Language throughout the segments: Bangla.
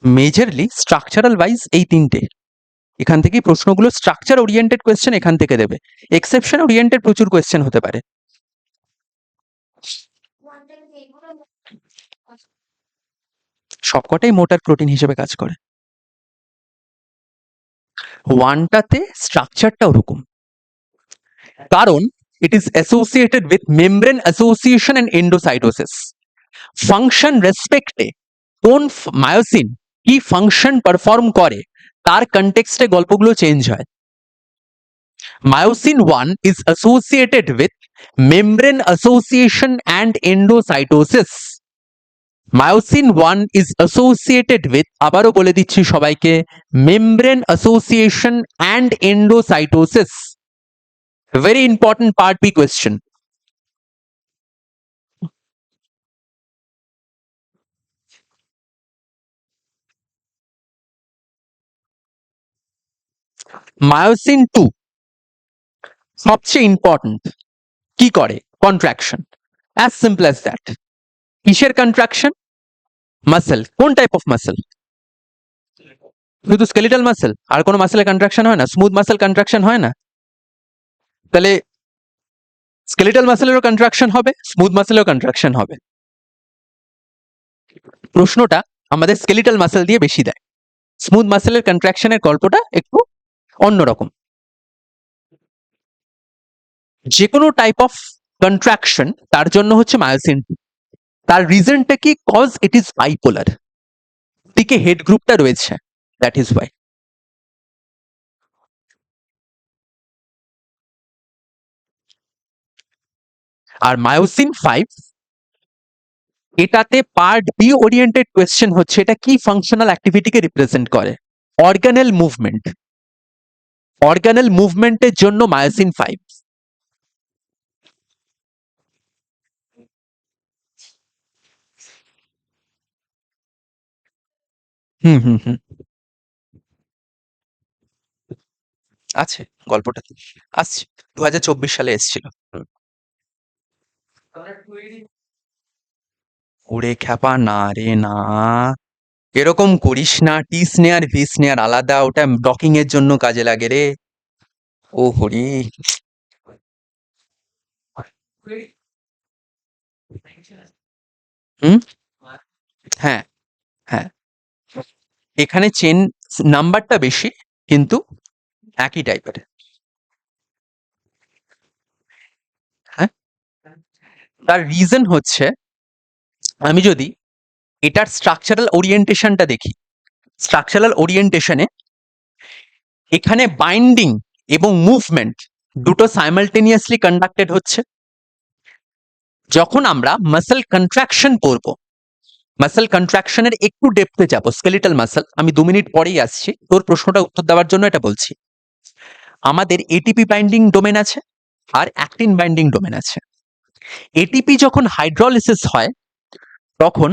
মেজরলি স্ট্রাকচারাল ওয়াইজ এই তিনটে, এখান থেকেই প্রশ্নগুলো স্ট্রাকচার ওরিয়েন্টেড কোয়েশ্চেন এখান থেকে দেবে, এক্সেপশন ওরিয়েন্টেড প্রচুর কোয়েশ্চেন হতে পারে। সবকটাই মোটার প্রোটিন হিসেবে কাজ করে। ওয়ানটাতে স্ট্রাকচারটা ওরকম, কারণ it is associated with membrane association and endocytosis. Function রেসপেক্টে কোন মায়োসিন কি ফাংশন পারফর্ম করে তার কনটেক্সটে গল্পগুলো চেঞ্জ হয়। Myosin 1 is associated with membrane association and endocytosis. Myosin 1 is associated with, আবারও বলে দিচ্ছি সবাইকে, membrane association and endocytosis. Very important part B question. Myosin 2 সবচেয়ে ইম্পর্টেন্ট, কি করে? Contraction, as simple as that. কিসের কন্ট্রাকশন? মাসেল। কোন টাইপ অফ মাসেল? শুধু স্কেলিটাল মাসেল, আর কোনো মাসেলের কন্ট্রাকশন হয় না? স্মুথ মাসেল কন্ট্রাকশন হয় না? তাহলে স্কেলিটাল মাসেলেরও কন্ট্রাকশন হবে, স্মুথ মাসেলেরও কন্ট্রাকশন হবে। প্রশ্নটা আমাদের স্কেলিটাল মাসেল দিয়ে বেশি দেয়, স্মুথ মাসেলের কন্ট্রাকশনের গল্পটা একটু অন্যরকম। যে কোনো টাইপ অফ কন্ট্রাকশন তার জন্য হচ্ছে মায়োসিন 2। তার রিজনটা কি? কজ ইট ইজ বাইপোলার, দিকে হেড গ্রুপটা রয়েছে, দ্যাট ইজ ওয়াই। আর মায়োসিন 5 এটাতে পার্ট বি ওরিয়েন্টেড কোয়েশ্চেন হচ্ছে, এটা কি ফাংশনাল অ্যাক্টিভিটিকে রিপ্রেজেন্ট করে? Organelle movement. অর্গানেল মুভমেন্টের জন্য মায়োসিন 5। হুম হুম হুম আছে, গল্পটা আসছে 2024 সালে এসেছিল। ওরে খ্যাপা, না রে না, এরকম করিস না। টি স্নেয়ার ভি স্নেয়ার আলাদা, ওটা ডকিং এর জন্য কাজে লাগে রে। ও হরি। হুম, হ্যাঁ হ্যাঁ, এখানে চেন নাম্বারটা বেশি কিন্তু একই টাইপের। হ্যাঁ, তার রিজন হচ্ছে, আমি যদি এটার স্ট্রাকচারাল ওরিয়েন্টেশনটা দেখি, স্ট্রাকচারাল ওরিয়েন্টেশনে এখানে বাইন্ডিং এবং মুভমেন্ট দুটো সাইমালটেনিয়াসলি কন্ডাক্টেড হচ্ছে। যখন আমরা মাসেল কন্ট্রাকশন করব, মাসেল কন্ট্রাকশনের একটু ডেপথে যাব, স্কেলিটাল মাসেল, আমি 2 মিনিট পরেই আসছি, তোর প্রশ্নটা উত্তর দেওয়ার জন্য এটা বলছি। আমাদের এটিপি বাইন্ডিং ডোমেন আছে আর অ্যাক্টিন বাইন্ডিং ডোমেন আছে। এটিপি যখন হাইড্রোলিসিস হয় তখন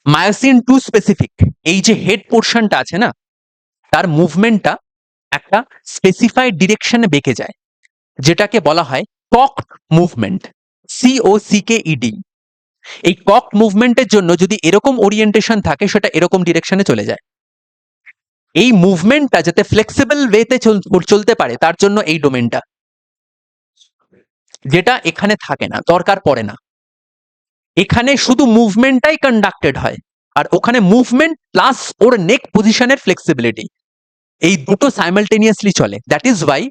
মায়োসিন 2 স্পেসিফিক এই যে হেড পোর্শনটা আছে না, তার মুভমেন্টটা একটা স্পেসিফাইড ডিরেকশনে বেঁকে যায়, যেটাকে বলা হয় ককড মুভমেন্ট, COCKED। এই ককড মুভমেন্টের জন্য যদি এরকম ওরিয়েন্টেশন থাকে, সেটা এরকম ডিরেকশনে চলে যায়। এই মুভমেন্টটা যাতে ফ্লেক্সিবল ওয়েতে চলতে পারে, তার জন্য এই ডোমেনটা, যেটা এখানে থাকে না, দরকার পড়ে না। এখানে শুধু মুভমেন্টটাই কন্ডাক্টেড হয়, আর ওখানে মুভমেন্ট প্লাস ওর নেক পজিশনের ফ্লেক্সিবিলিটি, এই দুটো সাইমালটেনিয়াসলি চলে। দ্যাট ইজ ওয়াই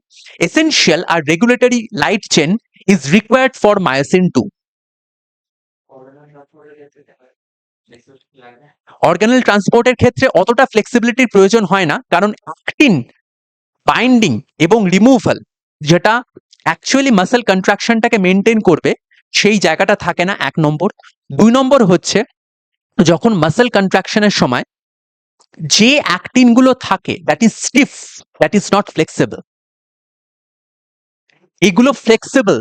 এসেনশিয়াল আর regulatory light chain is required for myosin 2। Organelle ট্রান্সপোর্টের ক্ষেত্রে অতটা ফ্লেক্সিবিলিটির প্রয়োজন হয় না, কারণ অ্যাক্টিন বাইন্ডিং এবং রিমুভাল, যেটা অ্যাকচুয়ালি মাসেল কন্ট্রাকশনটাকে মেনটেন করবে, সেই জায়গাটা থাকে না, 1 নম্বর। 2 নম্বর হচ্ছে, যখন মাসেল কন্ট্রাকশনের সময় যে অ্যাক্টিন গুলো থাকে, that is stiff, that is not flexible. এগুলো ফ্লেক্সিবল,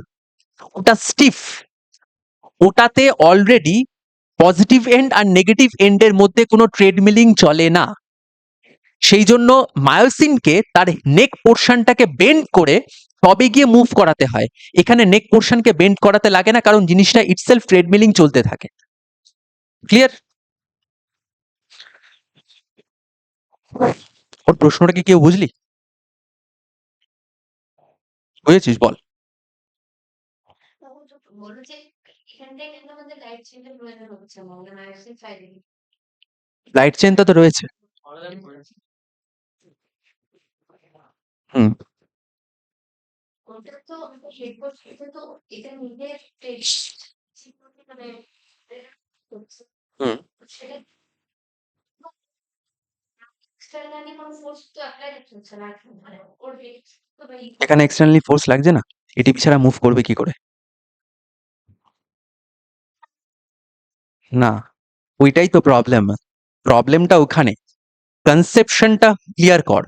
ওটা স্টিফ, ওটাতে অলরেডি পজিটিভ এন্ড আর নেগেটিভ এন্ডের মধ্যে কোনো ট্রেডমিলিং চলে না। সেই জন্য মায়োসিনকে তার নেক পোর্শনটাকে বেন্ড করে তবে গিয়ে মুভ করাতে হয়। এখানে নেক পোর্শনকে বেন্ড করাতে লাগে না, কারণ জিনিসটা ইটসেলফ ট্রেডমিলিং চলতে থাকে। ক্লিয়ার? ওর প্রশ্নটা কি কেউ বুঝলি? বুঝেছিস? বল। লাইট চেনটা তো রয়েছে। হুম। হুম। এখানে এক্সটার্নালি ফোর্স লাগছে না, এটিপি ছাড়া মুভ করবে কি করে? না, ওইটাই তো প্রবলেম। প্রবলেমটা ওখানে। কনসেপশনটা ক্লিয়ার কর।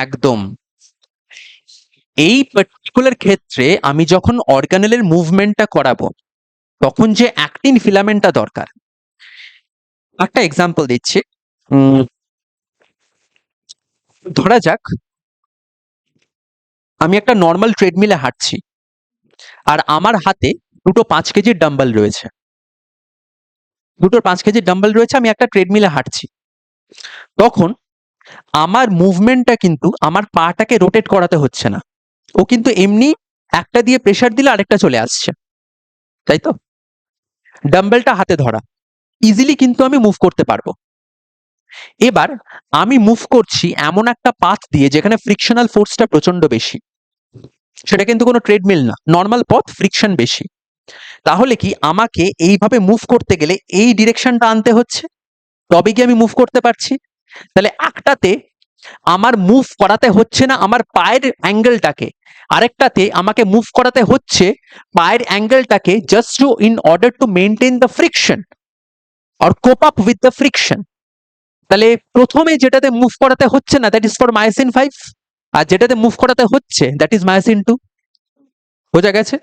একদম। এই পার্টিকুলার ক্ষেত্রে আমি যখন অর্গানেলের মুভমেন্টটা করাবো, তখন যে অ্যাক্টিন ফিলামেন্টটা দরকার। একটা এক্সাম্পল দিচ্ছি। ধরা যাক আমি একটা নর্মাল ট্রেডমিলে হাঁটছি, আর আমার হাতে দুটো 5 কেজির ডাম্বেল রয়েছে। দুটো 5 কেজির ডাম্বেল রয়েছে, আমি একটা ট্রেডমিলে হাঁটছি। তখন আমার মুভমেন্টটা কিন্তু আমার পাটাকে রোটেট করাতে হচ্ছে না, ও কিন্তু এমনি একটা দিয়ে প্রেসার দিলে আরেকটা চলে আসছে, তাই তো? ডাম্বেলটা হাতে ধরা, ইজিলি কিন্তু আমি মুভ করতে পারবো। এবার আমি মুভ করছি এমন একটা পাথ দিয়ে যেখানে ফ্রিকশনাল ফোর্সটা প্রচন্ড বেশি। সেটা কিন্তু কোনো ট্রেডমিল না, নর্মাল পথ, ফ্রিকশন বেশি। তাহলে কি আমাকে এইভাবে মুভ করতে গেলে এই ডিরেকশনটা আনতে হচ্ছে, তবে কি আমি মুভ করতে পারছি? তাহলে একটাতে আমার মুভ করাতে হচ্ছে না আমার পায়ের অ্যাঙ্গেলটাকে, আরেকটাতে আমাকে মুভ করাতে হচ্ছে পায়ের অ্যাঙ্গেলটাকে, just to in order to maintain the friction or cope up with the friction. তাহলে প্রথমে যেটাতে মুভ করাতে হচ্ছে না, দ্যাট ইজ ফর মায়োসিন 5, আর যেটাতে মুভ করাতে হচ্ছে দ্যাট ইজ মায়োসিন 2। বোঝা গেছে?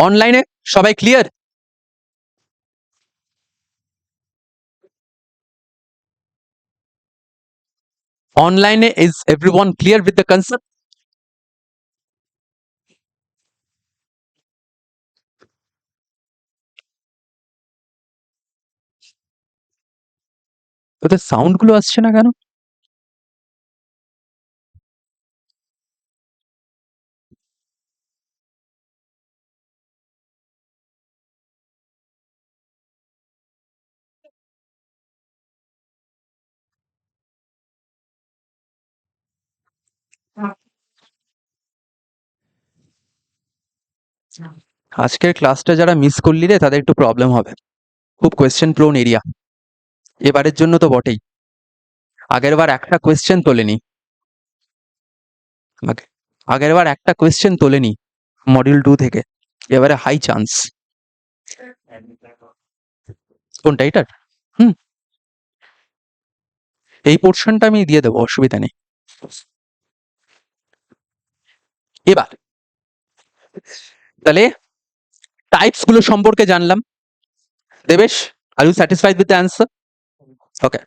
অনলাইনে সবাই ক্লিয়ার? অনলাইনে is everyone clear with the concept? তোদের সাউন্ড গুলো আসছে না কেন? আজকের ক্লাসটা যারা মিস করলি রে, তাদের একটু প্রবলেম হবে। খুব কোয়েশ্চেন প্রোন এরিয়া, এবারের জন্য তো বটেই। আগের বার একটা কোয়েশ্চেন তোলেনি। আগের বার একটা কোয়েশ্চেন তোলেনি মডিউল 2 থেকে, এবারে হাই চান্স। কোনটা, এটার? হুম, এই পোর্শনটা আমি দিয়ে দেবো, অসুবিধা নেই। এবার তাহলে টাইপস গুলো সম্পর্কে জানলাম। Debesh, are you satisfied with the answer? Okay.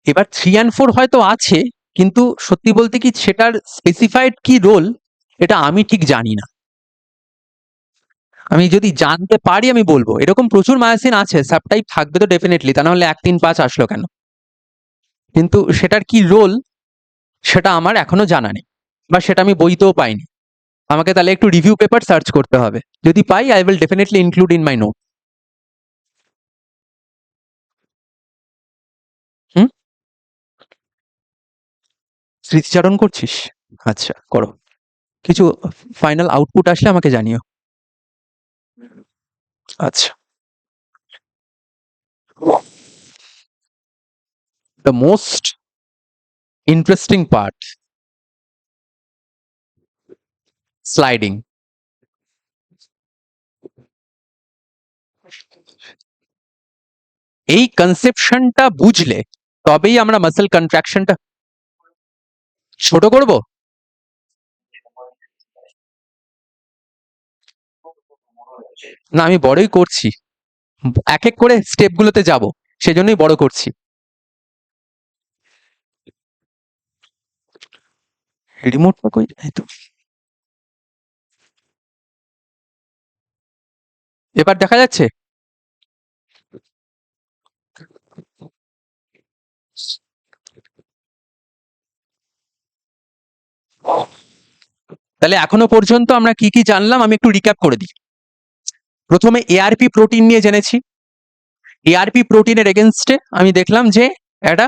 এবার 3 and 4 হয়তো আছে, কিন্তু সত্যি বলতে কি সেটার স্পেসিফাইড কি রোল, এটা আমি ঠিক জানি না। আমি যদি জানতে পারি আমি বলবো। এরকম প্রচুর মায়োসিন আছে, সাবটাইপ থাকবে তো ডেফিনেটলি, তা নাহলে 1, 3, 5 আসলো কেন? কিন্তু সেটার কি রোল সেটা আমার এখনো জানা নেই, বা সেটা আমি বইতেও পাইনি। আমাকে তাহলে একটু রিভিউ পেপার সার্চ করতে হবে, যদি পাই I will definitely include in my note. Hmm. স্মৃতিচারণ করছিস? আচ্ছা, করো। কিছু ফাইনাল আউটপুট আসলে আমাকে জানিও। আচ্ছা। The most interesting part, sliding. এই কনসেপশনটা বুঝলে তবেই আমরা মাসল কন্ট্রাকশনটা ছোট করব। না, আমি বড়ই করছি, এক এক করে স্টেপগুলোতে যাব, সেজন্যই বড় করছি। রিমোটটা কই, এই তো এবার দেখা যাচ্ছে। তাহলে এখনো পর্যন্ত আমরা কি কি জানলাম আমি একটু রিক্যাপ করে দিই। প্রথমে এআরপি প্রোটিন নিয়ে জেনেছি। এআরপি প্রোটিনের এগেনস্টে আমি দেখলাম যে একটা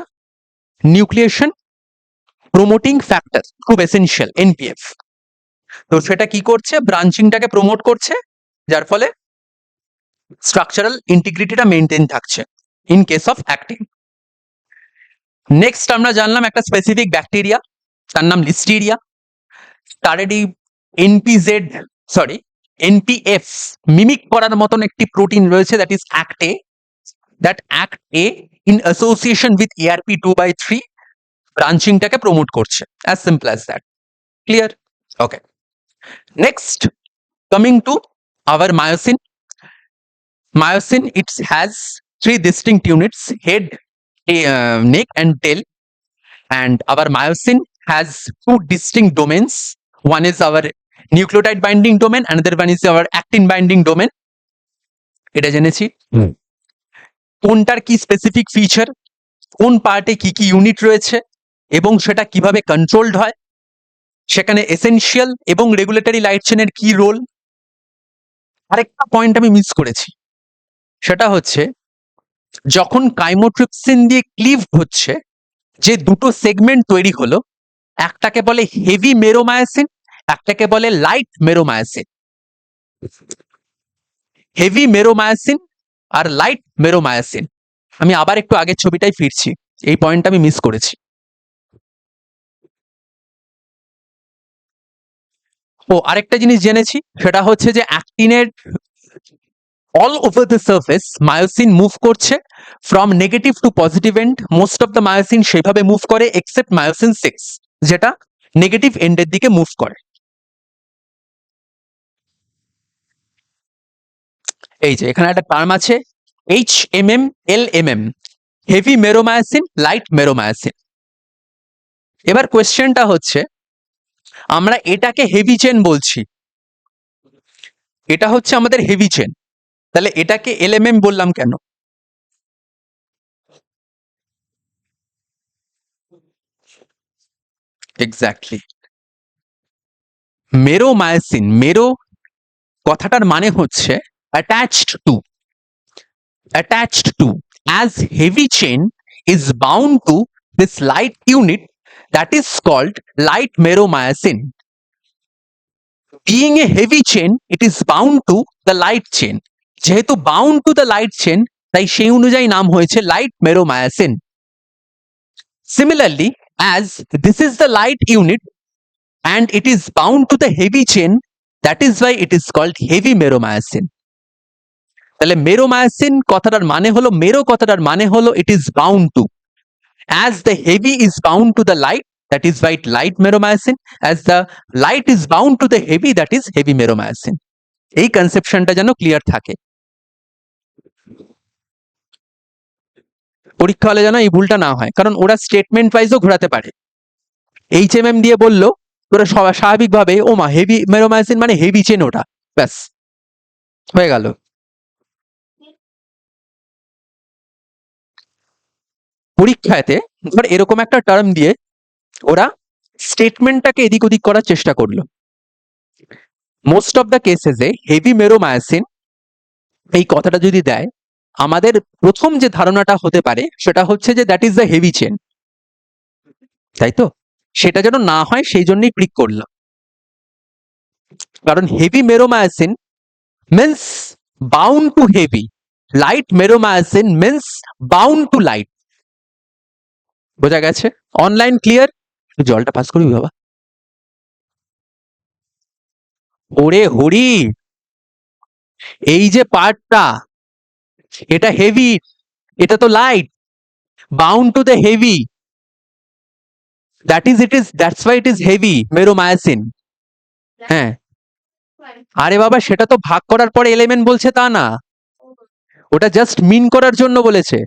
নিউক্লিয়েশন প্রমোটিং ফ্যাক্টর খুব এসেনশিয়াল, এনপিএফ। তো সেটা কি করছে, ব্রাঞ্চিংটাকে প্রমোট করছে, যার ফলে স্ট্রাকচারাল ইন্টিগ্রিটিটা মেনটেন থাকছে in case of acting. Next আমরা জানলাম একটা স্পেসিফিক ব্যাকটেরিয়া, তার নাম লিস্টেরিয়া। তার এই এনপিজেড, সরি এনপিএফ মিমিক করার মতন একটি প্রোটিন রয়েছে, that is act A. That act A in association with ERP2/3 ব্রাঞ্চিংটাকে প্রমোট করছে, as simple as that. Clear? Okay. Next, coming to our myosin. Myosin, it has three distinct units: head, neck and tail. And our myosin has two distinct domains. One is our nucleotide binding domain, another one is our actin binding domain. এটা জেনেছি। কোনটার কি স্পেসিফিক ফিচার, কোন পার্টে কি কি ইউনিট রয়েছে এবং সেটা কিভাবে কন্ট্রোলড হয়, সেখানে এসেনশিয়াল এবং রেগুলেটরি লাইট চেনের কি রোল। আরেকটা পয়েন্ট আমি মিস করেছি, সেটা হচ্ছে যখন কাইমোট্রিপসিন দিয়ে ক্লিভ হচ্ছে যে দুটো সেগমেন্ট তৈরি হলো, একটাকে বলে হেভি মেরোমায়োসিন, একটাকে বলে লাইট মেরোমায়োসিন। হেভি মেরোমায়োসিন আর লাইট মেরোমায়োসিন, আমি আবার একটু আগের ছবিটাই ফিরছি, এই পয়েন্টটা আমি মিস করেছি। ও আরেকটা জিনিস জেনেছি, সেটা হচ্ছে যে অ্যাক্টিনের all over the surface myosin move করছে from negative to positive end. most of the myosin সেভাবে মুভ করে except myosin 6, যেটা নেগেটিভ এন্ডের দিকে মুভ করে। এই যে এখানে একটা টার্ম আছে HMM LMM, হেভি মেরোমায়োসিন, লাইট মেরোমায়োসিন। এবার কোয়েশ্চেনটা হচ্ছে, আমরা এটাকে হেভি চেন বলছি, এটা হচ্ছে আমাদের হেভি চেন, তাহলে এটাকে LMM বললাম কেন? এক্স্যাক্টলি, মেরোমায়োসিন, মেরো কথাটার মানে হচ্ছে attached to, attached to, as heavy chain is bound to this light unit, that is called light meromyosin. Being a heavy chain, it is bound to the light chain. যেহেতু bound to the light chain, তাই সেই অনুযায়ী নাম হয়েছে light meromyosin. Similarly, as this is the light unit and it is bound to the heavy chain, that is why it is called heavy meromyosin. তাহলে মেরোমায়োসিন কথাটার মানে হলো, মেরো কথাটার মানে হলো it is bound to, as the heavy is bound to the light, that is why light meromyosin, as the light is bound to the heavy, that is heavy meromyosin. এই কনসেপশনটা যেন ক্লিয়ার থাকে, পরীক্ষা হলে যেন এই ভুলটা না হয়, কারণ ওরা স্টেটমেন্ট ওয়াইজও ঘোরাতে পারে। HMM দিয়ে বললো, তোরা স্বাভাবিকভাবে ওমা হেভি মেরোমায়োসিন মানে হেভি চেন, ওটা ব্যাস হয়ে গেল। পরীক্ষাতে ধর এরকম একটা টার্ম দিয়ে ওরা স্টেটমেন্টটাকে এদিক ওদিক করার চেষ্টা করলো। মোস্ট অফ দ্য কেসেসে হেভি মেরোমায়োসিন এই কথাটা যদি দেয়, আমাদের প্রথম যে ধারণাটা হতে পারে সেটা হচ্ছে যে that is the heavy chain, তাই তো? সেটা যেন না হয় সেই জন্যই ক্লিক করলাম, কারণ heavy meromyosin means bound to heavy, light meromyosin means bound to light. বোঝা গেছে? Online clear? জলটা পাস করবি বাবা। ওরে হরি, এই যে পার্টটা, এটা হেভি, এটা তো light, bound to the heavy, that is it is, that's why it is heavy meromyosin. হ্যাঁ, আরে বাবা সেটা তো ভাগ করার পরে এলিমেন্ট বলছে তা না, ওটা জাস্ট মিন করার জন্য বলেছে।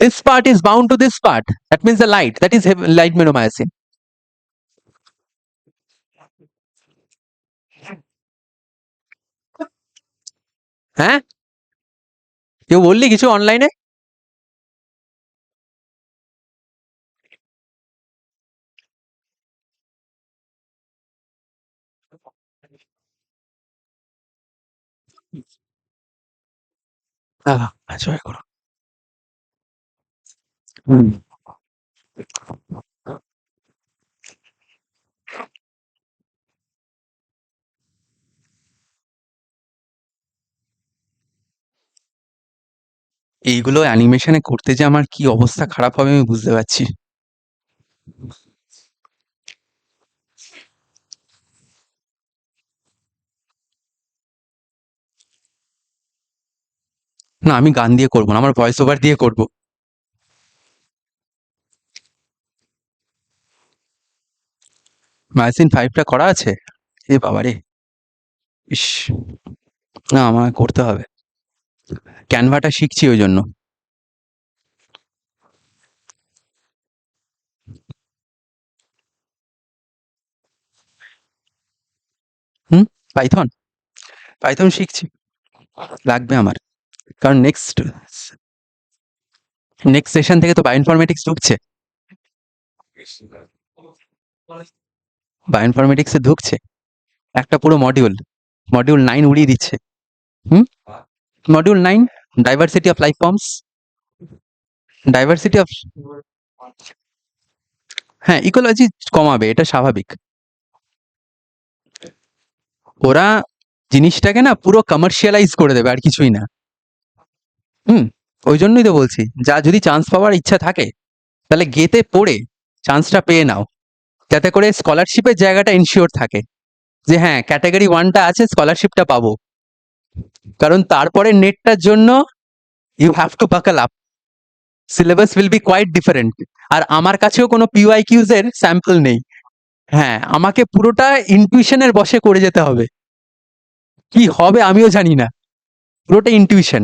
This part is bound to this part, that means the light, that is light meromyosin. হ্যাঁ, কেউ বললি কিছু অনলাইনে? জয় করো। হুম। এইগুলো অ্যানিমেশনে করতে যে আমার কি অবস্থা খারাপ হবে আমি বুঝতে পারছি। না, আমি গান দিয়ে করবো না, আমার ভয়েস ওভার দিয়ে করবো। ম্যাসিন 5টা করা আছে? এ বাবারে! ইস! না, আমার করতে হবে। ক্যানভাটা শিখছি ওই জন্য। হুম? পাইথন? পাইথন শিখছি। লাগবে আমার। কারণ নেক্সট সেশন থেকে তো বায়োইনফরমেটিক্স ঢুকছে। বায়োইনফরমেটিক্সে ঢুকছে। একটা পুরো মডিউল 9 উড়িয়ে দিচ্ছে। হুম? Module 9 diversity of life forms. Diversity of হ্যাঁ, ইকোলজি কমাবে, এটা স্বাভাবিক। ওরা জিনিসটাকে না পুরো কমার্শিয়ালাইজ করে দেবে, আর কিছুই না। হুম, ওই জন্যই তো বলছি, যা যদি চান্স পাওয়ার ইচ্ছা থাকে তাহলে গেতে পড়ে চান্সটা পেয়ে নাও, যাতে করে স্কলারশিপের জায়গাটা ইনশিওর থাকে যে হ্যাঁ, ক্যাটাগরি 1টা আছে, স্কলারশিপটা পাবো। কারণ তারপরে নেটটার জন্য you have to buckle up, syllabus will be quite different. আর আমার কাছেও কোনো পিওয়াইকিউজ এর স্যাম্পল নেই। হ্যাঁ, আমাকে পুরোটা ইনটিউশনের বশে করে যেতে হবে। কি হবে আমিও জানি না, পুরোটা ইনটিউশন।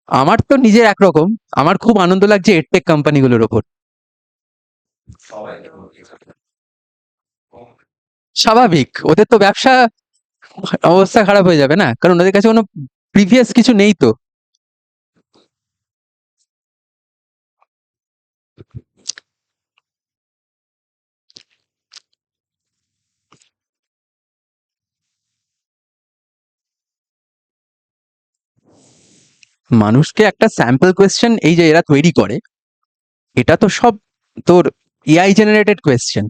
আমার তো নিজের একরকম, আমার খুব আনন্দ লাগছে এডটেক কোম্পানিগুলোর ওপর। স্বাভাবিক, ওদের তো ব্যবসা অবস্থা খারাপ হয়ে যাবে না, কারণ ওদের কাছে কোনো প্রিভিয়াস কিছু নেই তো। মানুষকে একটা স্যাম্পল কোয়েশ্চেন এই যে এরা তৈরি করে, এটা তো সব তোর এআই জেনারেটেড কোয়েশ্চেন।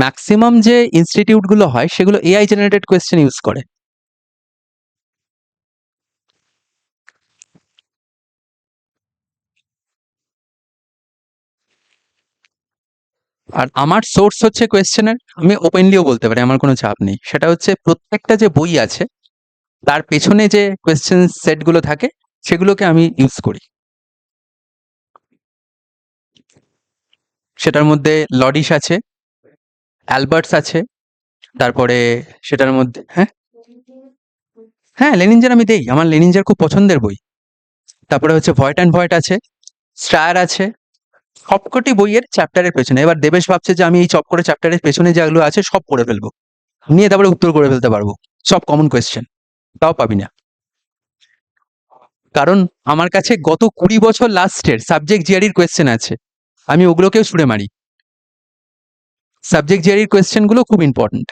ম্যাক্সিমাম যে ইনস্টিটিউট গুলো হয় সেগুলো এআই জেনারেটেড কোয়েশ্চেন ইউজ করে। আর আমার সোর্স হচ্ছে কোয়েশ্চেনের, আমি ওপেনলিও বলতে পারি, আমার কোনো চাপ নেই। সেটা হচ্ছে প্রত্যেকটা যে বই আছে তার পেছনে যে কোয়েশ্চেন সেট গুলো থাকে সেগুলোকে আমি ইউজ করি। সেটার মধ্যে লডিশ আছে, অ্যালবার্টস আছে, তারপরে সেটার মধ্যে হ্যাঁ, হ্যাঁ লেনিনজার আমি দেই, আমার লেনিনজার খুব পছন্দের বই। তারপরে হচ্ছে ভয়েট অ্যান্ড ভয়েট আছে, স্টায়ার আছে। সবকটি বইয়ের চ্যাপ্টারের পেছনে, এবার দেবেশ ভাবছে যে আমি এই চপ করে চ্যাপ্টারের পেছনে যেগুলো আছে সব পড়ে ফেলবো, নিয়ে তারপরে উত্তর করে ফেলতে পারবো সব কমন কোয়েশ্চেন। তাও পাবি না, কারণ আমার কাছে গত 20 বছর লাস্টের সাবজেক্ট জিআরির কোয়েশ্চেন আছে, আমি ওগুলোকেও ছুড়ে মারি। সাবজেক্ট জিআরির কোয়েশ্চেন গুলো খুব ইম্পর্টেন্ট,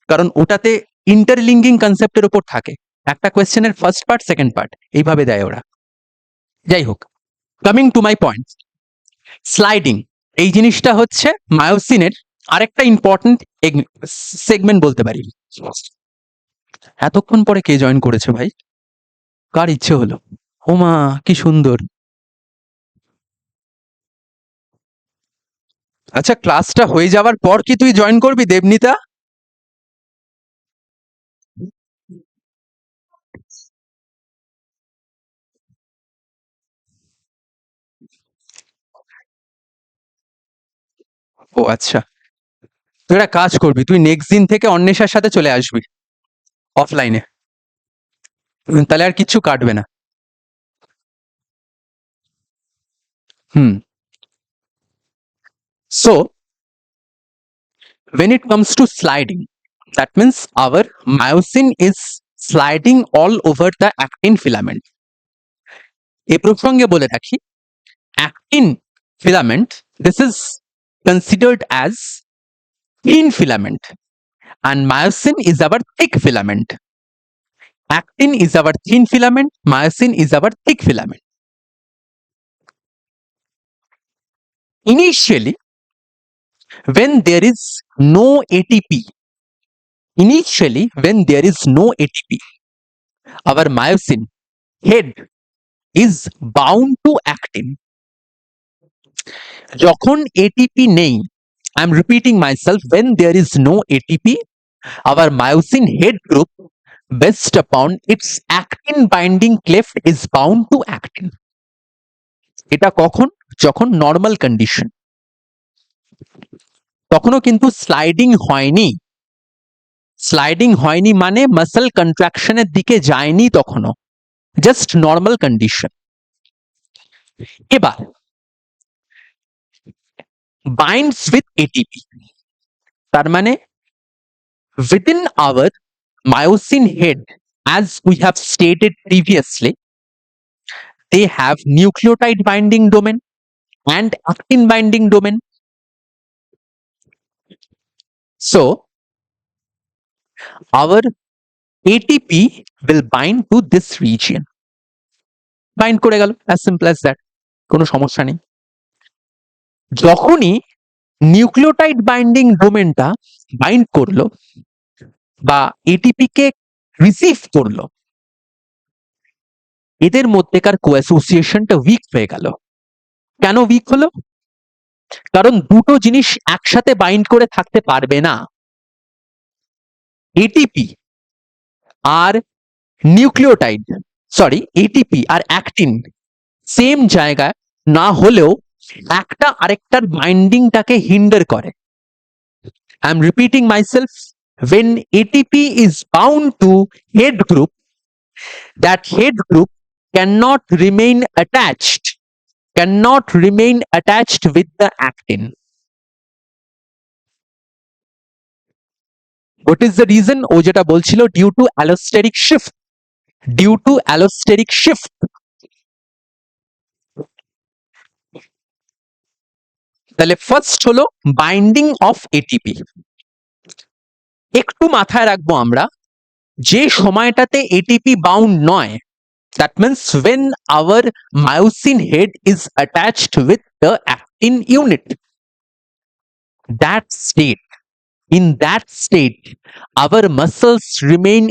কারণ ওটাতে ইন্টারলিঙ্কিং কনসেপ্টের উপর থাকে। একটা কোয়েশ্চেনের ফার্স্ট পার্ট সেকেন্ড পার্ট এইভাবে দেয় ওরা। যাই হোক, coming to my point, sliding এই জিনিসটা হচ্ছে মায়োসিনের আরেকটা ইম্পর্টেন্ট সেগমেন্ট বলতে পারি। এতক্ষণ পরে কে জয়েন করেছে ভাই? কার ইচ্ছে হলো? ও মা, কি সুন্দর। আচ্ছা, ক্লাসটা হয়ে যাওয়ার পর কি তুই জয়েন করবি দেবনীতা? ও আচ্ছা, তুই একটা কাজ করবি, তুই নেক্সট দিন থেকে অন্বেষার সাথে চলে আসবি অফলাইনে, তাহলে আর কিচ্ছু কাটবে না। হুম। So when it comes to sliding, that means our myosin is sliding all over the actin filament. এ প্রসঙ্গে বলে রাখি, actin filament this is considered as thin filament and myosin is our thick filament. Actin is our thin filament, myosin is our thick filament. Initially, when there is no ATP, our myosin head is bound to actin. যখন ATP নেই, I am repeating myself, when there is no ATP, our myosin head group based upon its actin binding cleft is bound to actin. এটা কখন? যখন নর্মাল কন্ডিশন, তখনও কিন্তু স্লাইডিং হয়নি। স্লাইডিং হয়নি মানে মাসল কন্ট্রাকশনের দিকে যায়নি, তখনও জাস্ট নর্মাল কন্ডিশন। এবার বাইন্ডস উইথ এটিপি, তার মানে within our myosin head, as we have stated previously, they have nucleotide binding domain and actin binding domain. So our ATP will bind to this region. Bind করে গেল, as simple as that, কোনো সমস্যা নেই। যখনই নিউক্লিওটাইড বাইন্ডিং ডোমেনটা বাইন্ড করলো বা এটিপি কে রিসিভ করলো, এদের মধ্যেকার কোঅ্যাসোসিয়েশনটা উইক হয়ে গেল। কেন উইক হলো? কারণ দুটো জিনিস একসাথে বাইন্ড করে থাকতে পারবে না। এটিপি আর নিউক্লিওটাইড, সরি, এটিপি আর অ্যাক্টিন সেম জায়গায় না হলেও একটা আরেকটার বাইন্ডিংটাকে হিন্ডার করে। I am repeating myself, when ATP is bound to head group, that head group cannot remain attached with the actin. What is the reason? ও যেটা বলছিল, due to allosteric shift. তাহলে ফার্স্ট হলো বাইন্ডিং অফ এটিপি। একটু মাথায় রাখবো আমরা, যে সময়টাতে এটিপি বাউন্ড নয়, that means when our myosin head is attached with the actin unit, in that state our muscles remain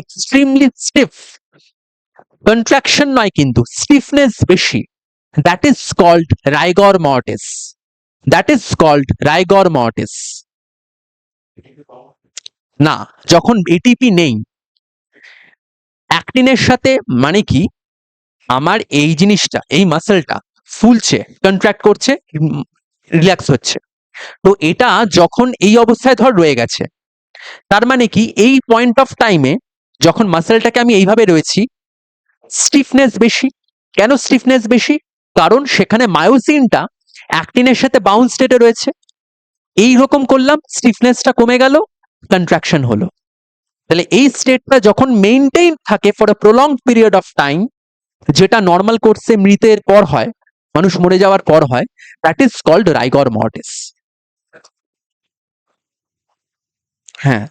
extremely stiff. Contraction নয় কিন্তু, stiffness বেশি। that is called rigor mortis. না, যখন এটিপি নেই, অ্যাক্টিনের সাথে, মানে কি, আমার এই জিনিসটা, এই মাসলটা ফুলছে, কন্ট্রাক্ট করছে, রিল্যাক্স হচ্ছে, তো এটা যখন এই অবস্থায় ধর রয়ে গেছে, তার মানে কি এই পয়েন্ট অফ টাইমে যখন মাসলটাকে আমি এইভাবে রয়েছি, স্টিফনেস বেশি। কেন স্টিফনেস বেশি? কারণ সেখানে মায়োসিনটা অ্যাক্টিনের সাথে বাউন্ড স্টেটে রয়েছে। এই রকম করলাম, স্টিফনেসটা কমে গেল, কন্ট্রাকশন হলো। তাহলে এই স্টেটটা যখন মেইনটেইন থাকে for a prolong period of time, যেটা নর্মাল কোর্সে মৃতের পর হয়, মানুষ মরে যাওয়ার পর হয়, that is called rigor mortis. হ্যাঁ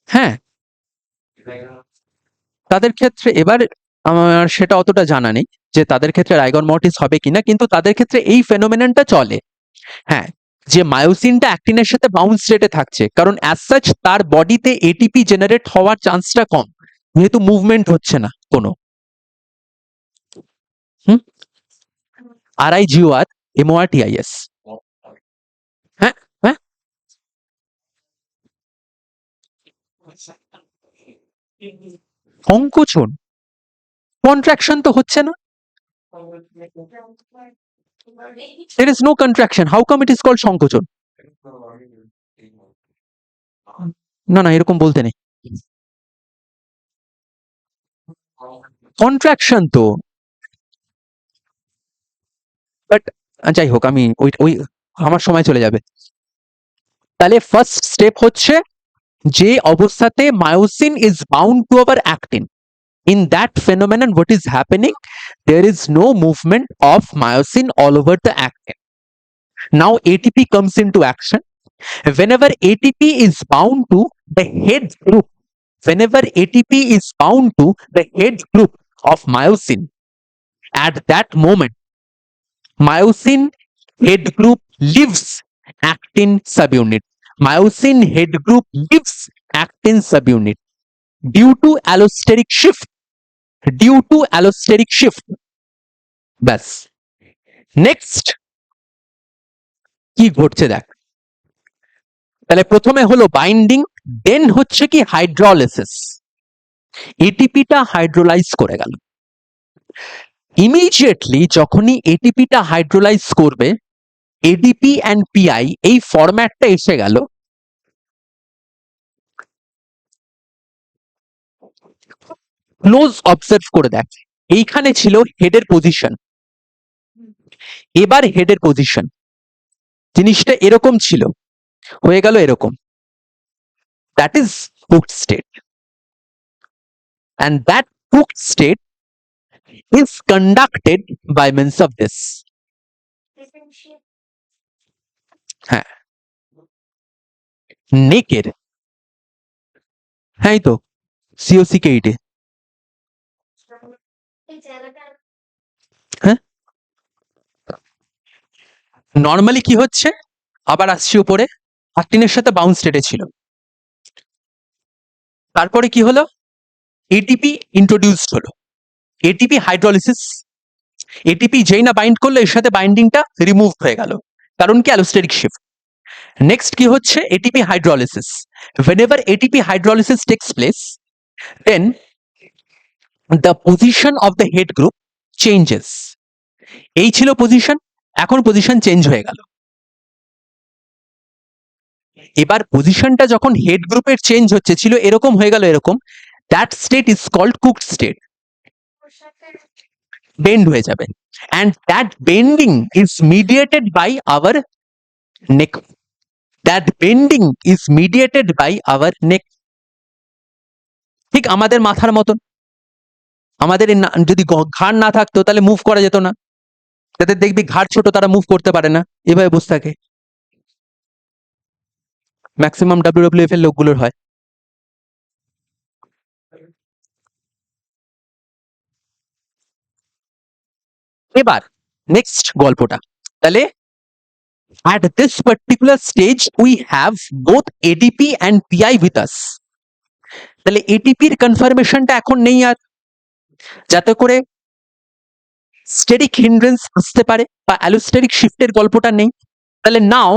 হ্যাঁ, তাদের ক্ষেত্রে এবার আমার সেটা অতটা জানা নেই যে তাদের ক্ষেত্রে রাইগর মর্টিস হবে কিনা, কিন্তু তাদের ক্ষেত্রে এই ফেনোমেননটা চলে। হ্যাঁ, যে মায়োসিনটা অ্যাক্টিনের সাথে বাউন্ড স্টেটে থাকছে, কারণ অ্যাজ সাচ তার বডিতে এটিপি জেনারেট হওয়ার চান্সটা কম, যেহেতু মুভমেন্ট হচ্ছে না কোনো। RIGOR MORTIS। হ্যাঁ হ্যাঁ, সংকোচন, কন্ট্রাকশন তো হচ্ছে না। There is no contraction. How come it is called সংকোচন? না না, এরকম বলতে নেই। কন্ট্রাকশন তো, বাট যাই হোক, আমি ওই আমার সময় চলে যাবে। তাহলে ফার্স্ট স্টেপ হচ্ছে যে অবস্থাতে myosin is bound to our actin, in that phenomenon what is happening, there is no movement of myosin all over the actin. Now ATP comes into action. Whenever ATP is bound to the head group, whenever ATP is bound to the head group of myosin, at that moment myosin head group leaves actin subunit. Myosin head group leaves actin subunit due to allosteric shift, due to allosteric shift. ব্যাস, নেক্সট কি ঘটছে দেখ। তাহলে প্রথমে হলো বাইন্ডিং, দেন হচ্ছে কি হাইড্রোলাইসিস। এটিপিটা হাইড্রোলাইজ করে গেল। ইমিডিয়েটলি যখনই এটিপিটা হাইড্রোলাইজ করবে, এডিপি অ্যান্ড পিআই এই ফরম্যাটটা এসে গেল। ক্লোজ অবজার্ভ করে দেখ, এইখানে ছিল হেডের পজিশন, এবার হেডের পজিশন জিনিসটা এরকম ছিল, হয়ে গেল এরকম। That is hooked state, and that hooked state is conducted by means of this. হ্যাঁ, নেকের, হ্যাঁ তো সিওসি কে এইটে। হ্যাঁ, নর্মালি কি হচ্ছে, আবার আসছি উপরে, অ্যাক্টিনের সাথে বাউন্স স্টেটে ছিল, তারপরে কি হলো, এটিপি ইন্ট্রোডিউসড হলো, এটিপি হাইড্রোলিসিস, এটিপি যেই না বাইন্ড করলো এর সাথে বাইন্ডিংটা রিমুভ হয়ে গেল, কারণ কি অ্যালোস্টেরিক শিফট। নেক্সট কি হচ্ছে, ATP hydrolysis. whenever ATP hydrolysis takes place, then the position of the head group changes. এই ছিল পজিশন, এখন পজিশন চেঞ্জ হয়ে গেল। এবার পজিশনটা যখন হেড গ্রুপের চেঞ্জ হচ্ছে, ছিল এরকম হয়ে গেল এরকম, that state is called cooked state, bend হয়ে যাবে, and that bending is mediated by our neck, that bending is mediated by our neck. ঠিক আমাদের মাথার মতন, আমাদের যদি ঘাড় না থাকতো তাহলে মুভ করা যেত না, যাদের দেখবি ঘাড় ছোট তারা মুভ করতে পারে না, এভাবে বসে থাকে, ম্যাক্সিমাম ডাব্লিউডব্লিউএফ এর লোকগুলোর হয়। এবার নেক্সট গল্পটা, তাহলে at this particular stage we have both ADP and PI with us. তাহলে এটিপির কনফার্মেশনটা এখন নেই আর, যাতে করে স্টেরিক হিন্ড্রেন্স আসতে পারে বা অ্যালোস্টেরিক শিফটের গল্পটা নেই। তাহলে নাও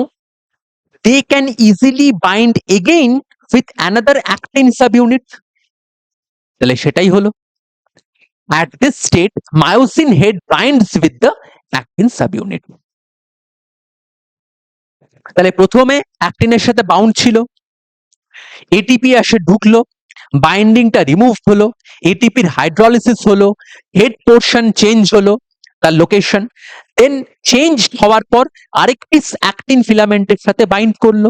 they can easily bind again with another actin subunit, তাহলে সেটাই হলো, at this state myosin head binds with the actin subunit. তাহলে প্রথমে অ্যাক্টিনের সাথে বাউন্ড ছিল, এটিপি এসে ঢুকলো, বাইন্ডিংটা রিমুভ হলো, এটিপির হাইড্রোলিসিস হলো, হেড পোর্শন চেঞ্জ হলো তার লোকেশন, দেন চেঞ্জ হওয়ার পর আরেকটি অ্যাক্টিন ফিলামেন্টের সাথে বাইন্ড করলো।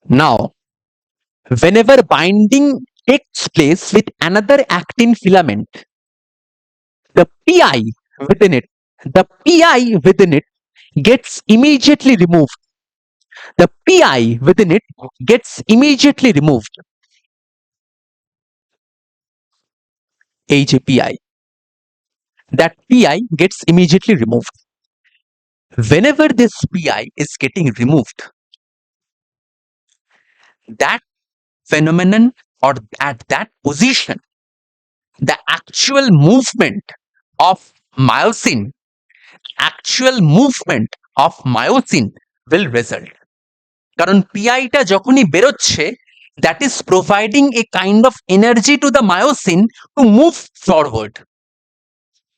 নাও whenever binding takes place with another actin filament, the PI within it, the PI within it gets immediately removed. The PI within it gets immediately removed. এই যে PI, that PI gets immediately removed. Whenever this PI is getting removed, that phenomenon or at that position, the actual movement of myosin, actual movement of myosin will result. কারণ পিআইটা যখনই বেরোচ্ছে, that is providing a kind of energy to the myosin to move forward.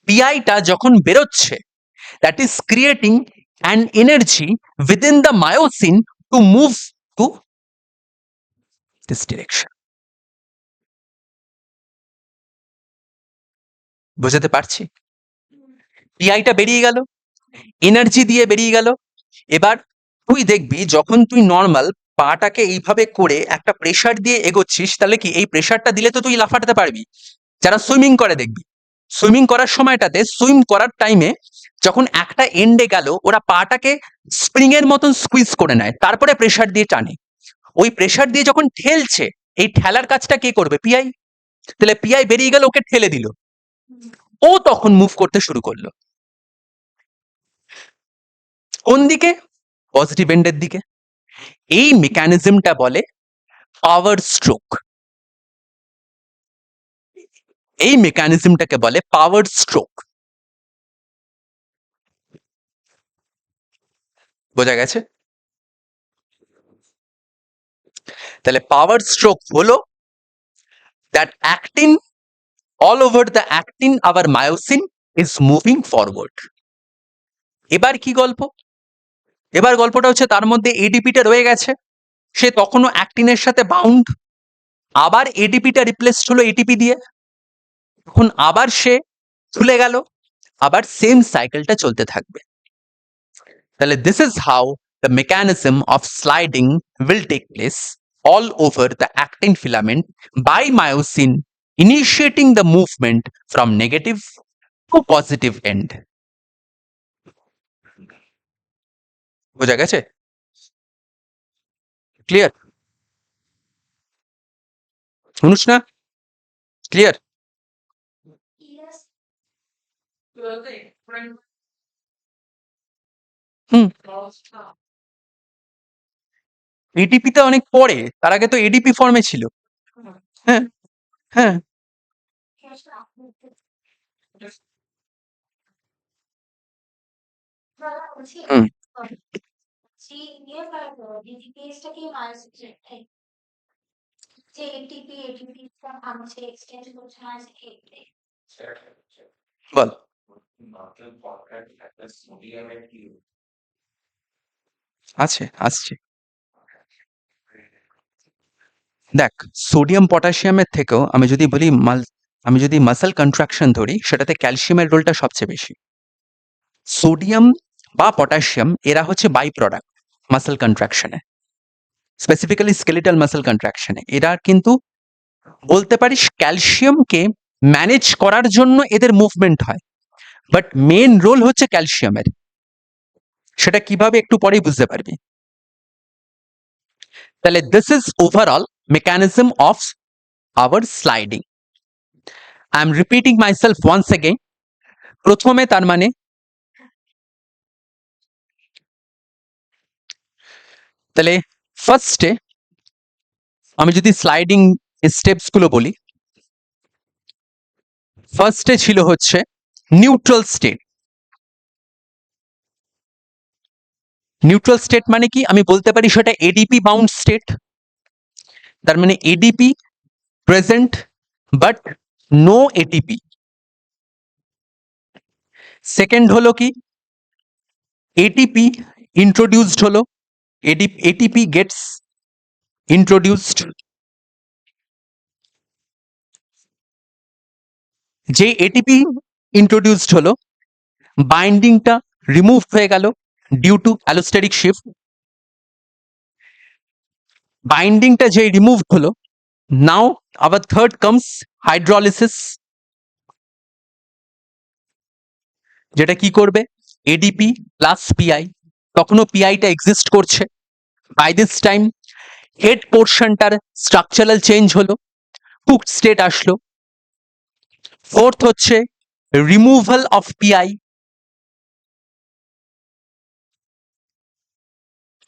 পিআইটা যখন বেরোচ্ছে, that is creating an energy within the myosin to move to this direction. বুঝাতে পারছি? পিআইটা বেরিয়ে গেল, এনার্জি দিয়ে বেরিয়ে গেল। এবার তুই দেখবি যখন তুই নর্মাল পাটাকে এইভাবে করে একটা প্রেসার দিয়ে এগোচ্ছিস, তাহলে কি এই প্রেসারটা দিলে তো তুই লাফাতে পারবি। যারা সুইমিং করে দেখবি, সুইমিং করার সময়টাতে, সুইম করার টাইমে যখন একটা এন্ডে গেল, ওরা পাটাকে স্প্রিং এর মতন স্কুইজ করে নেয়, তারপরে প্রেসার দিয়ে টানে। ওই প্রেসার দিয়ে যখন ঠেলছে, এই ঠেলার কাজটা কে করবে? পিআই। তাহলে পিআই বেরিয়ে গেল, ওকে ঠেলে দিল, ও তখন মুভ করতে শুরু করলো। কোন দিকে? পজিটিভ এন্ডের দিকে। এই মেকানিজমটা বলে পাওয়ার স্ট্রোক। এই মেকানিজমটাকে বলে পাওয়ার স্ট্রোক। বোঝা গেছে? তাহলে পাওয়ার স্ট্রোক হলো that actin, all over the actin our myosin is moving forward. এবার কি গল্প? এবার গল্পটা হচ্ছে তার মধ্যে এডিপিটা রয়ে গেছে, সে তখনও অ্যাক্টিনের সাথে বাউন্ড। আবার এডিপিটা রিপ্লেসড হলো এটিপি দিয়ে, তখন আবার সে খুলে গেল, আবার সেম সাইকেলটা চলতে থাকবে। তাহলে this is how the mechanism of sliding will take place all over the actin filament by myosin, initiating the movement from negative to positive end. বোঝা গেছে? ক্লিয়ার? শুনুস না? ক্লিয়ার? হুম। এডিপি তে অনেক পরে, তার আগে তো এডিপি ফর্মে ছিল। হ্যাঁ, হ্যাঁ। হুম। বল। আছে, আসছে। দেখ, সোডিয়াম পটাশিয়ামের থেকেও আমি যদি মাসল কন্ট্রাকশন ধরি, সেটাতে ক্যালসিয়ামের রোলটা সবচেয়ে বেশি। সোডিয়াম বা পটাশিয়াম এরা হচ্ছে বাই প্রোডাক্ট মাসল কন্ট্রাকশনে, স্পেসিফিক্যালি স্কেলিটাল মাসল কন্ট্রাকশনে। এরা কিন্তু বলতে পারিস ক্যালসিয়ামকে ম্যানেজ করার জন্য এদের মুভমেন্ট হয়, বাট মেন রোল হচ্ছে ক্যালসিয়ামের। সেটা কিভাবে একটু পরেই বুঝতে পারবি। তাহলে this is overall mechanism of our sliding. I am repeating myself once again. প্রথমে তার মানে তাহলে ফার্স্টে আমি যদি স্লাইডিং স্টেপস গুলো বলি, ফার্স্টে ছিল হচ্ছে নিউট্রাল স্টেট। নিউট্রাল স্টেট মানে কি? আমি বলতে পারি সেটা এডিপি বাউন্ড স্টেট। তার মানে ADP present but no ATP. Second হলো কি? এটিপি ইন্ট্রোডিউসড হলো, এটিপি গেটস ইন্ট্রোডিউসড। যে এটিপি ইন্ট্রোডিউসড হলো, বাইন্ডিংটা রিমুভ হয়ে গেল ডিউ টু অ্যালোস্টেরিক শিফট। বাইন্ডিংটা যে রিমুভড হলো, নাও আবার থার্ড কামস হাইড্রোলিসিস, যেটা কি করবে? এডিপি প্লাস পিআই, তখনও পিআইটা এক্সিস্ট করছে। বাই দিস টাইম হেড পোর্শনটার স্ট্রাকচারাল চেঞ্জ হলো, কুকড স্টেট আসলো। ফোর্থ হচ্ছে রিমুভাল অফ পিআই।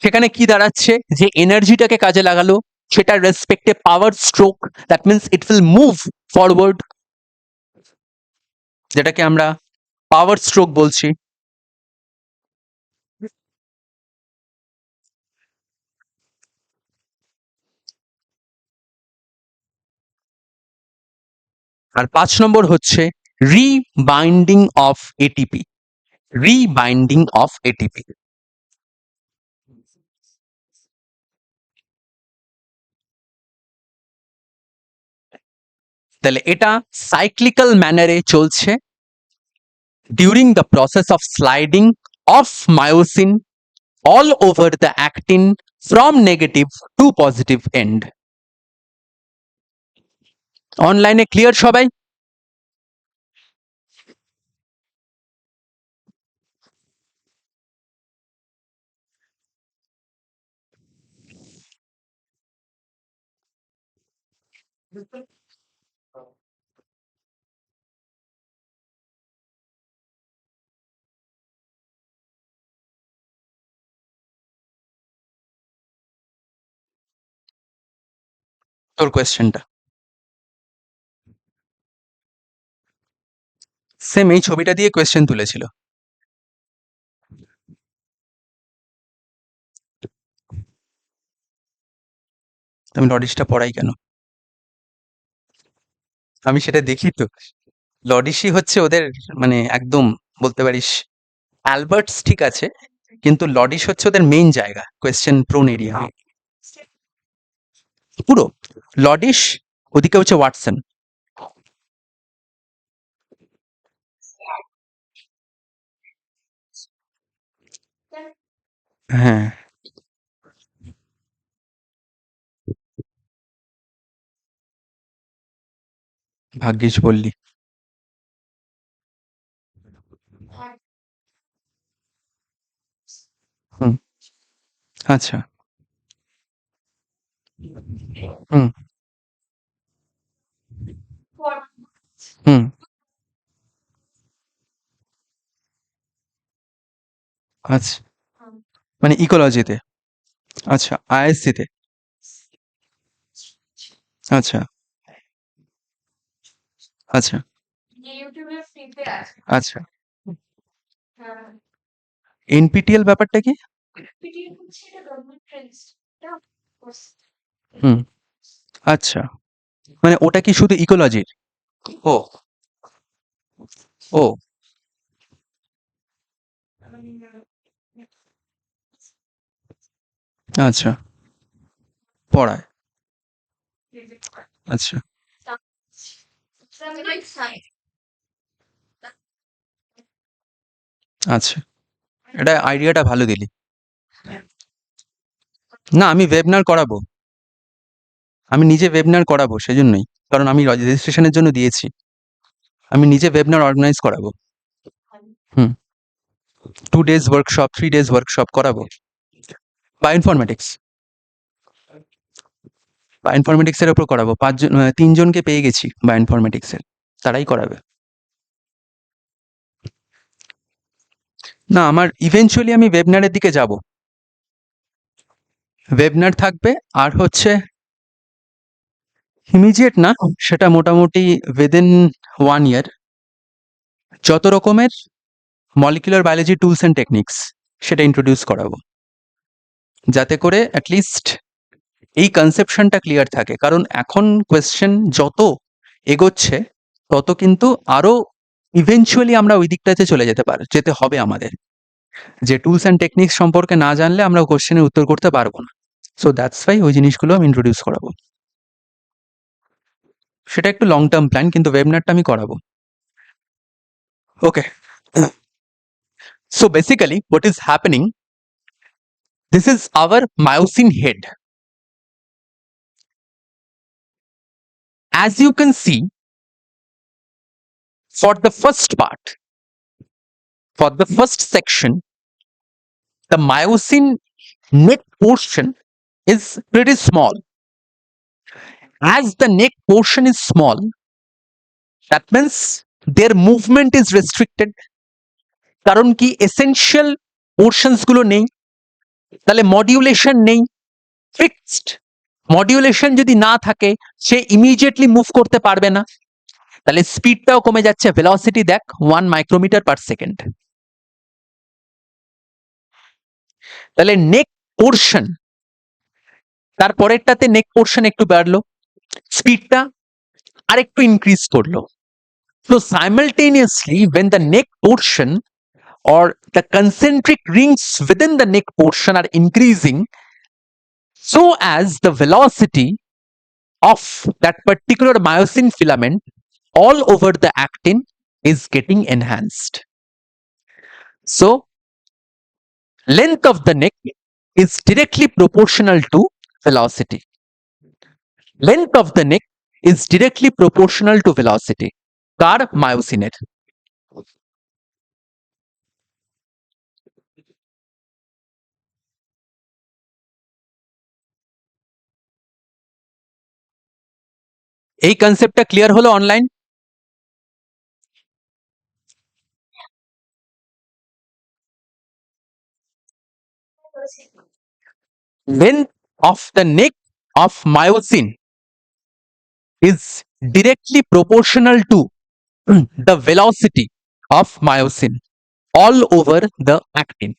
সেখানে কি দাঁড়াচ্ছে? যে এনার্জিটাকে কাজে লাগালো, সেটার রেসপেক্টে power stroke, that means it will move forward, যেটাকে আমরা পাওয়ার স্ট্রোক বলছি। আর 5 নম্বর হচ্ছে rebinding of ATP. Rebinding of ATP. তাহলে এটা সাইক্লিক্যাল ম্যানারে চলছে। during the process of sliding of myosin all over the actin from negative to positive end. অনলাইনে ক্লিয়ার সবাই? তোর কোয়েশ্চেনটা সেম এই ছবিটা দিয়ে কোয়েশ্চেন তুলেছিল। আমি লডিসটা পড়াই কেন? আমি সেটা দেখি তো। লডিসই হচ্ছে ওদের মানে একদম বলতে পারিস, অ্যালবার্টস ঠিক আছে, কিন্তু লডিস হচ্ছে ওদের মেইন জায়গা, কোয়েশ্চেন প্রোন এরিয়া পুরো। লডিস, ওদিকে হচ্ছে ওয়াটসন। হ্যাঁ, ভাগ্যিস বললি। হুম, আচ্ছা। হুম, হুম, আচ্ছা, মানে ইকোলজিতে। আচ্ছা, আইএসসি তে। আচ্ছা, আচ্ছা, আচ্ছা। এনপিটিএল ব্যাপারটা কি? হুম, আচ্ছা, মানে ওটা কি শুধু ইকোলজির? ও, ও, আচ্ছা, পড়ায়। আচ্ছা, আচ্ছা, এটা আইডিয়াটা ভালো দিলি। না, আমি ওয়েবিনার করাবো। আমি নিজে ওয়েবিনার করাবো, সেজন্যই। কারণ আমি রেজিস্ট্রেশনের জন্য দিয়েছি। আমি নিজে ওয়েবিনার অর্গানাইজ করাবো। হুম, 2 days ওয়ার্কশপ, 3 days ওয়ার্কশপ করাবো। বায়োইনফরমেটিক্স, বায়োইনফরমেটিক্স এর উপর করাবো। 3 জনকে পেয়ে গেছি বায়োইনফরমেটিক্স এর, তারাই করাবে। না, আমার ইভেনচুয়ালি আমি ওয়েবিনারের দিকে যাব। ওয়েবিনার থাকবে, আর হচ্ছে ইমিডিয়েট না, সেটা মোটামুটি উইদিন 1 year যত রকমের molecular biology tools and techniques সেটা ইন্ট্রোডিউস করাবো, যাতে করে অ্যাটলিস্ট এই কনসেপশনটা ক্লিয়ার থাকে। কারণ এখন কোয়েশ্চেন যত এগোচ্ছে তত কিন্তু আরো ইভেনচুয়ালি আমরা ওই দিকটাতে চলে যেতে হবে আমাদের, যে টুলস অ্যান্ড টেকনিক্স সম্পর্কে না জানলে আমরা কোয়েশ্চেনের উত্তর করতে পারবো না। সো দ্যাটস ওয়াই ওই জিনিসগুলো আমি ইন্ট্রোডিউস করাবো। সেটা একটু লং টার্ম প্ল্যান, কিন্তু ওয়েবিনারটা আমি করাবো। ওকে, so basically what is happening, this is our myosin head. As you can see, for the first part, for the first section, the myosin neck portion is pretty small. As the neck portion is small, that means their movement is restricted. কারণ কি এসেনশিয়াল পোর্শনস গুলো নেই, তাহলে মডিউলেশন নেই, ফিক্সড। মডিউলেশন যদি না থাকে, সে ইমিডিয়েটলি মুভ করতে পারবে না, তাহলে স্পিডটাও কমে যাচ্ছে। ভেলোসিটি দেখ, 1 মাইক্রোমিটার পার সেকেন্ড। তাহলে নেক পোর্শন, তারপরেরটাতে নেক পোর্শন একটু বাড়লো, স্পিডটা আরেকটু ইনক্রিজ করলো। So simultaneously, when the neck portion or the concentric rings within the neck portion are increasing, so as the velocity of that particular myosin filament all over the actin is getting enhanced. So length of the neck is directly proportional to velocity. Length of the neck is directly proportional to velocity. কার? মায়োসিনের। এই কনসেপ্টটা ক্লিয়ার হলো online? Length of the neck of myosin is directly proportional to the velocity of myosin all over the actin.